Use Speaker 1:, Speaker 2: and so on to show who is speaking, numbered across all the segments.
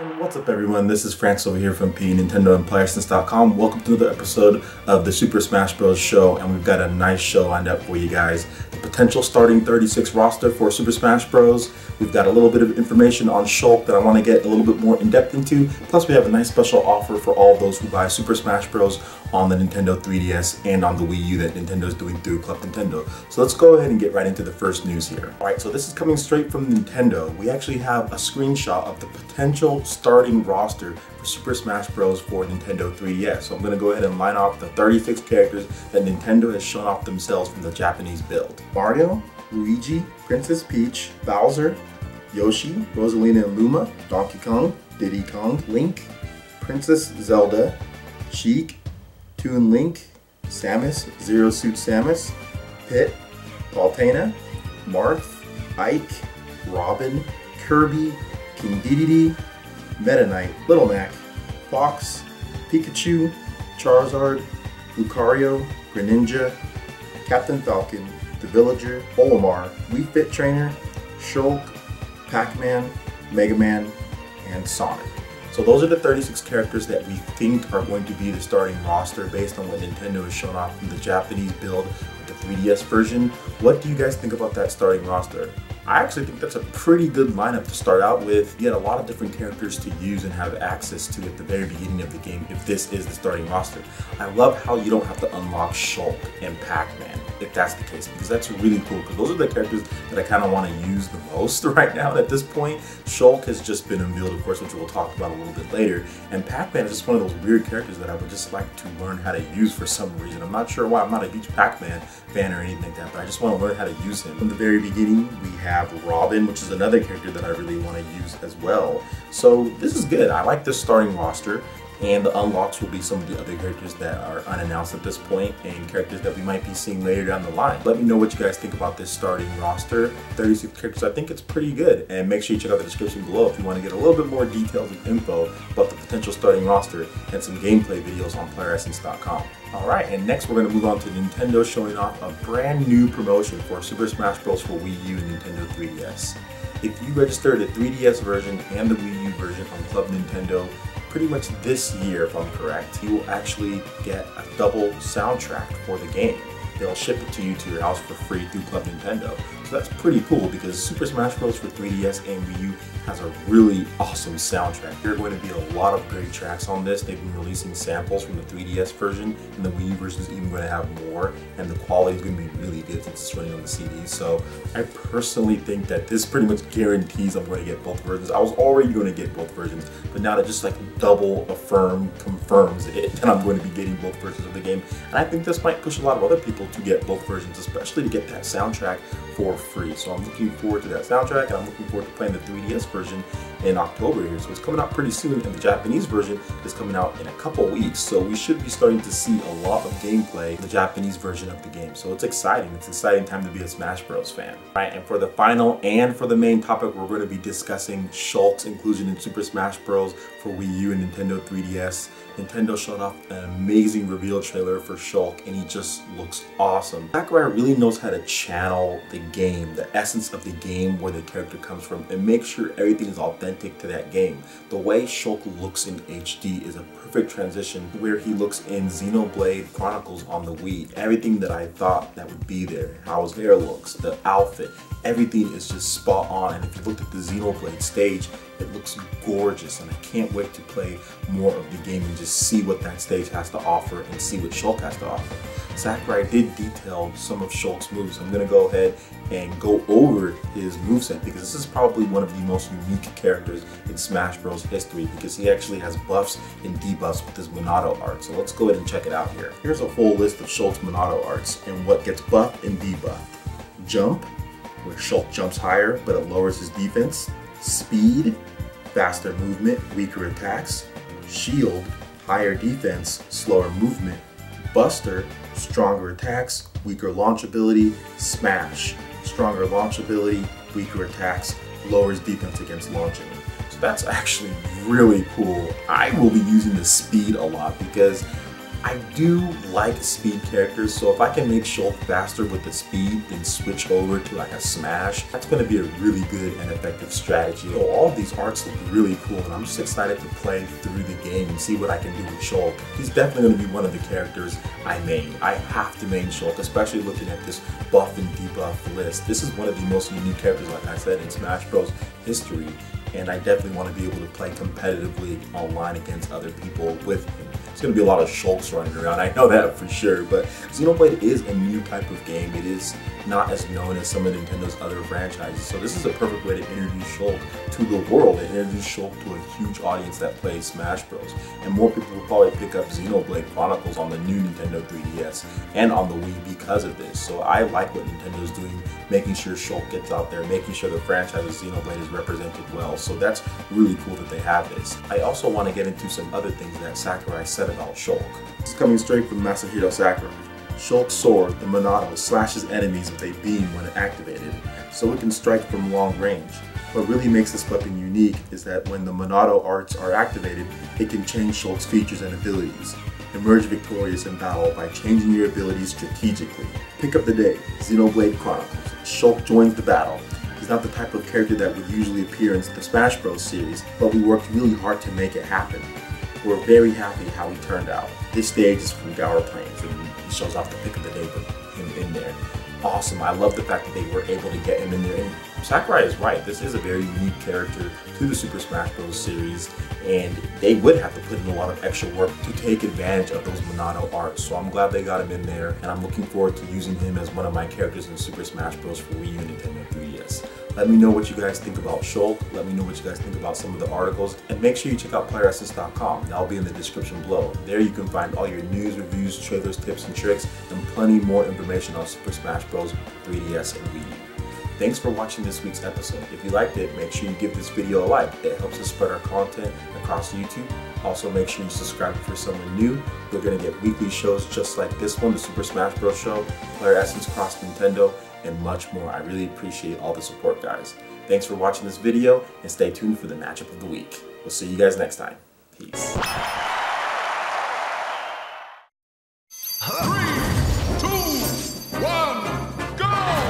Speaker 1: And what's up everyone, this is Franks over here from Nintendo and PlayerSense.com. Welcome to another episode of the Super Smash Bros. Show, and we've got a nice show lined up for you guys. The potential starting 36 roster for Super Smash Bros. We've got a little bit of information on Shulk that I want to get a little bit more in depth into. Plus we have a nice special offer for all those who buy Super Smash Bros. On the Nintendo 3DS and on the Wii U that Nintendo is doing through Club Nintendo. So let's go ahead and get right into the first news here. Alright, so this is coming straight from Nintendo. We actually have a screenshot of the potential starting roster for Super Smash Bros. For Nintendo 3DS. So I'm going to go ahead and line off the 36 characters that Nintendo has shown off themselves from the Japanese build. Mario, Luigi, Princess Peach, Bowser, Yoshi, Rosalina and Luma, Donkey Kong, Diddy Kong, Link, Princess Zelda, Sheik, Toon Link, Samus, Zero Suit Samus, Pit, Palutena, Marth, Ike, Robin, Kirby, King Dedede, Meta Knight, Little Mac, Fox, Pikachu, Charizard, Lucario, Greninja, Captain Falcon, The Villager, Olimar, Wii Fit Trainer, Shulk, Pac-Man, Mega Man, and Sonic. So those are the 36 characters that we think are going to be the starting roster based on what Nintendo has shown off from the Japanese build of the 3DS version. What do you guys think about that starting roster? I actually think that's a pretty good lineup to start out with. You get a lot of different characters to use and have access to at the very beginning of the game if this is the starting roster. I love how you don't have to unlock Shulk and Pac-Man if that's the case, because that's really cool, because those are the characters that I kind of want to use the most right now at this point. Shulk has just been unveiled, of course, which we'll talk about a little bit later, and Pac-Man is just one of those weird characters that I would just like to learn how to use for some reason. I'm not sure why. I'm not a huge Pac-Man fan or anything like that, but I just want to learn how to use him. From the very beginning, we have Robin, which is another character that I really want to use as well. So this is good. I like this starting roster. And the unlocks will be some of the other characters that are unannounced at this point and characters that we might be seeing later down the line. Let me know what you guys think about this starting roster. 36 characters, I think it's pretty good. And make sure you check out the description below if you want to get a little bit more details and info about the potential starting roster and some gameplay videos on PlayerEssence.com. Alright, and next we're going to move on to Nintendo showing off a brand new promotion for Super Smash Bros. For Wii U and Nintendo 3DS. If you register the 3DS version and the Wii U version on Club Nintendo, pretty much this year, if I'm correct, you will actually get a double soundtrack for the game. They'll ship it to you to your house for free through Club Nintendo. So that's pretty cool because Super Smash Bros. For 3DS and Wii U has a really awesome soundtrack. There are going to be a lot of great tracks on this. They've been releasing samples from the 3DS version, and the Wii U version is even going to have more, and the quality is going to be really good since it's running on the CD. So I personally think that this pretty much guarantees I'm going to get both versions. I was already going to get both versions, but now that just like double confirms it, that I'm going to be getting both versions of the game. And I think this might push a lot of other people to get both versions, especially to get that soundtrack for free. So I'm looking forward to that soundtrack, and I'm looking forward to playing the 3DS version in October here. So it's coming out pretty soon, and the Japanese version is coming out in a couple weeks. So we should be starting to see a lot of gameplay in the Japanese version of the game. So it's exciting. It's an exciting time to be a Smash Bros. Fan. All right, and for the final and for the main topic, we're going to be discussing Shulk's inclusion in Super Smash Bros. For Wii U and Nintendo 3DS. Nintendo showed off an amazing reveal trailer for Shulk, and he just looks awesome. Sakurai really knows how to channel the game, the essence of the game, where the character comes from, and make sure everything is authentic to that game. The way Shulk looks in HD is a perfect transition to where he looks in Xenoblade Chronicles on the Wii. Everything that I thought that would be there, how his hair looks, the outfit, everything is just spot on. And if you looked at the Xenoblade stage, it looks gorgeous, and I can't wait to play more of the game and just see what that stage has to offer and see what Shulk has to offer. Sakurai did detail some of Shulk's moves. I'm going to go ahead and go over his moveset because this is probably one of the most unique characters in Smash Bros. History, because he actually has buffs and debuffs with his Monado art. So let's go ahead and check it out here. Here's a full list of Shulk's Monado arts and what gets buffed and debuffed. Jump, where Shulk jumps higher but it lowers his defense. Speed, faster movement, weaker attacks. Shield, higher defense, slower movement. Buster, stronger attacks, weaker launch ability. Smash, stronger launch ability, weaker attacks, lowers defense against launching. So that's actually really cool. I will be using the speed a lot because I do like speed characters, so if I can make Shulk faster with the speed, then switch over to like a smash, that's going to be a really good and effective strategy. So all of these arts look really cool, and I'm just excited to play through the game and see what I can do with Shulk. He's definitely going to be one of the characters I main. I have to main Shulk, especially looking at this buff and debuff list. This is one of the most unique characters, like I said, in Smash Bros. History, and I definitely want to be able to play competitively online against other people with him. There's going to be a lot of Shulks running around, I know that for sure, but Xenoblade is a new type of game. It is not as known as some of Nintendo's other franchises, so this is a perfect way to introduce Shulk to the world and introduce Shulk to a huge audience that plays Smash Bros. And more people will probably pick up Xenoblade Chronicles on the new Nintendo 3DS and on the Wii because of this. So I like what Nintendo's doing, making sure Shulk gets out there, making sure the franchise of Xenoblade is represented well. So that's really cool that they have this. I also want to get into some other things that Sakurai said about Shulk. This is coming straight from Masahiro Sakurai. Shulk's sword, the Monado, slashes enemies with a beam when activated, so it can strike from long range. What really makes this weapon unique is that when the Monado arts are activated, it can change Shulk's features and abilities. Emerge victorious in battle by changing your abilities strategically. Pick up the day, Xenoblade Chronicles. Shulk joins the battle. He's not the type of character that would usually appear in the Smash Bros. Series, but we worked really hard to make it happen. We're very happy how he turned out. This stage is from Gower Plains, and he shows off the pick of the day with him in there. Awesome, I love the fact that they were able to get him in there. And Sakurai is right, this is a very unique character to the Super Smash Bros. Series, and they would have to put in a lot of extra work to take advantage of those Monado arts. So I'm glad they got him in there, and I'm looking forward to using him as one of my characters in Super Smash Bros. For Wii U and Nintendo 3DS. Let me know what you guys think about Shulk, let me know what you guys think about some of the articles, and make sure you check out PlayerEssence.com. That'll be in the description below. There you can find all your news, reviews, trailers, tips, and tricks, and plenty more information on Super Smash Bros. 3DS and Wii U. Thanks for watching this week's episode. If you liked it, make sure you give this video a like. It helps us spread our content across YouTube. Also, make sure you subscribe for someone new. We're going to get weekly shows just like this one, the Super Smash Bros. Show, Player Essence Cross Nintendo, and much more. I really appreciate all the support, guys. Thanks for watching this video, and stay tuned for the matchup of the week. We'll see you guys next time. Peace.
Speaker 2: 3, 2, 1, go!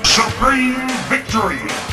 Speaker 2: Supreme victory!